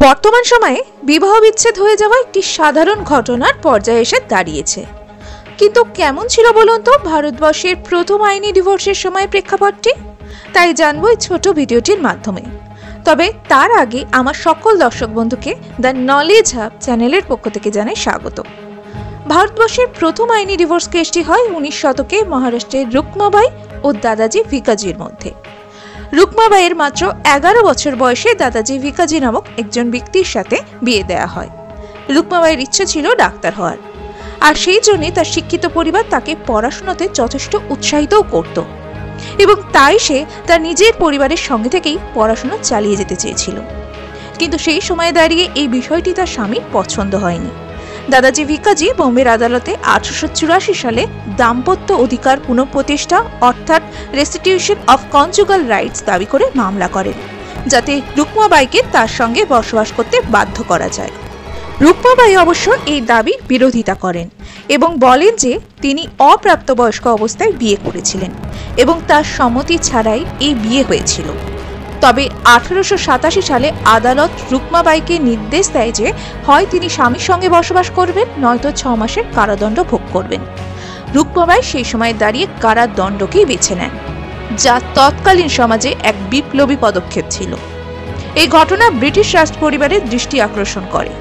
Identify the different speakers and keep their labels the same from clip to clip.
Speaker 1: বর্তমান সময়ে বিবাহ বিচ্ছেদ হয়ে যাওয়া একটি সাধারণ ঘটনার পর্যায়ে এসে দাঁড়িয়েছে। কিন্তু কেমন ছিল বলুন তো ভারতবর্ষের প্রথম আইনি ডিভোর্সের সময় প্রেক্ষাপটটি? তাই জানবো এই ছোট ভিডিওটির মাধ্যমে। তবে তার আগে আমার সকল দর্শক বন্ধুকে দ্য নলেজ হাব চ্যানেলের পক্ষ থেকে জানাই স্বাগত। ভারতবর্ষের প্রথম আইনি ডিভোর্স কেসটি হয় 19 শতকে মহারাষ্ট্রের রুকমাবাই ও দাদাজি ভিকাজির মধ্যে। রুকমাবাইয়ের মাত্র 11 বছর বয়সে দাদাজি ভিকাজি নামক একজন ব্যক্তির সাথে বিয়ে দেয়া হয়। রুকমাবাইয়ের ইচ্ছে ছিল ডাক্তার হওয়ার, আর সেই জন্যে তার শিক্ষিত পরিবার তাকে পড়াশোনাতে যথেষ্ট উৎসাহিতও করত, এবং তাই সে তার নিজের পরিবারের সঙ্গে থেকেই পড়াশোনা চালিয়ে যেতে চেয়েছিল। কিন্তু সেই সময়ে দাঁড়িয়ে এই বিষয়টি তার স্বামীর পছন্দ হয়নি। দাদাজি ভিকাজি বোম্বের আদালতে 1884 সালে দাম্পত্য অধিকার পুনঃপ্রতিষ্ঠা অর্থাৎ রেস্টিটিউশন অফ কনজুগাল রাইটস দাবি করে মামলা করেন, যাতে রুকমাবাইকে তার সঙ্গে বসবাস করতে বাধ্য করা যায়। রুকমাবাই অবশ্য এই দাবির বিরোধিতা করেন এবং বলেন যে তিনি অপ্রাপ্তবয়স্ক অবস্থায় বিয়ে করেছিলেন এবং তার সম্মতি ছাড়াই এই বিয়ে হয়েছিল। তবে 1887 সালে আদালত রুকমাবাইকে নির্দেশ দেয় যে হয় তিনি স্বামীর সঙ্গে বসবাস করবেন, নয়তো 6 মাসের কারাদণ্ড ভোগ করবেন। রুকমাবাই সেই সময় দাঁড়িয়ে কারাদণ্ডকেই বেছে নেন, যা তৎকালীন সমাজে এক বিপ্লবী পদক্ষেপ ছিল। এই ঘটনা ব্রিটিশ রাজ পরিবারের দৃষ্টি আকর্ষণ করে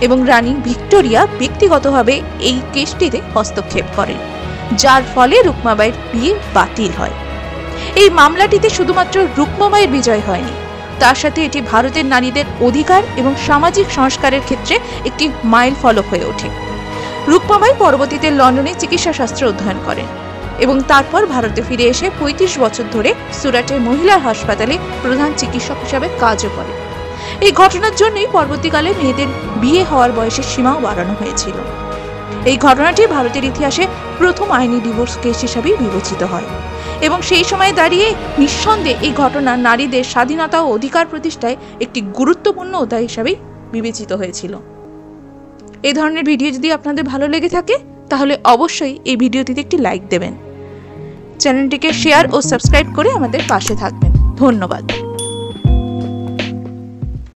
Speaker 1: এবং রানী ভিক্টোরিয়া ব্যক্তিগতভাবে এই কেসটিতে হস্তক্ষেপ করেন, যার ফলে রুকমাবাইয়ের বিয়ে বাতিল হয়। এই মামলাটিতে শুধুমাত্র রুকমাবাইয়ের বিজয় হয়নি, তার সাথে এটি ভারতের নারীদের অধিকার এবং সামাজিক সংস্কারের ক্ষেত্রে একটি মাইল ফলক হয়ে ওঠে। রুকমাবাই পরবর্তীতে লন্ডনে চিকিৎসা শাস্ত্র অধ্যয়ন করেন এবং তারপর ভারতে ফিরে এসে 35 বছর ধরে সুরাটের মহিলা হাসপাতালে প্রধান চিকিৎসক হিসাবে কাজও করেন। এই ঘটনার জন্যই পরবর্তীকালে মেয়েদের বিয়ে হওয়ার বয়সের সীমাও বাড়ানো হয়েছিল। এই ঘটনাটি ভারতের ইতিহাসে প্রথম আইনি ডিভোর্স কেস হিসাবে বিবেচিত হয় এবং সেই সময় দাঁড়িয়ে নিঃসন্দেহে এই ঘটনা নারীদের স্বাধীনতা ও অধিকার প্রতিষ্ঠায় একটি গুরুত্বপূর্ণ অধ্যায় হিসাবে বিবেচিত হয়েছিল। এই ধরনের ভিডিও যদি আপনাদের ভালো লেগে থাকে তাহলে অবশ্যই এই ভিডিওটিতে একটি লাইক দেবেন, চ্যানেলটিকে শেয়ার ও সাবস্ক্রাইব করে আমাদের পাশে থাকবেন। ধন্যবাদ।